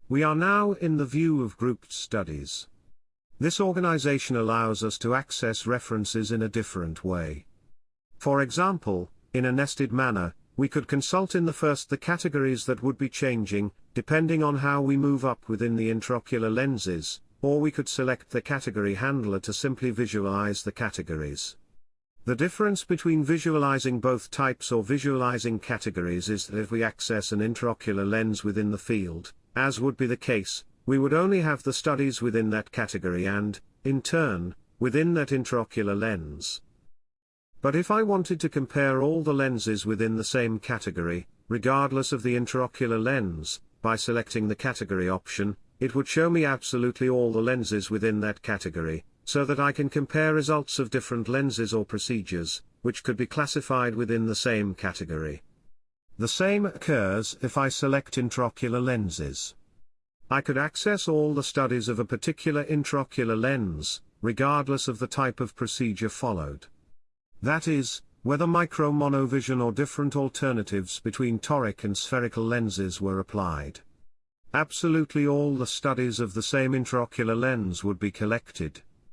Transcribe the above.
We are now in the view of grouped studies. This organization allows us to access references in a different way. For example, in a nested manner, we could consult in the first the categories that would be changing, depending on how we move up within the intraocular lenses, or we could select the category handler to simply visualize the categories. The difference between visualizing both types or visualizing categories is that if we access an intraocular lens within the field, as would be the case, we would only have the studies within that category and, in turn, within that intraocular lens. But if I wanted to compare all the lenses within the same category, regardless of the intraocular lens, by selecting the category option, it would show me absolutely all the lenses within that category, so that I can compare results of different lenses or procedures, which could be classified within the same category. The same occurs if I select intraocular lenses. I could access all the studies of a particular intraocular lens, regardless of the type of procedure followed. That is, whether micro-monovision or different alternatives between toric and spherical lenses were applied. Absolutely all the studies of the same intraocular lens would be collected.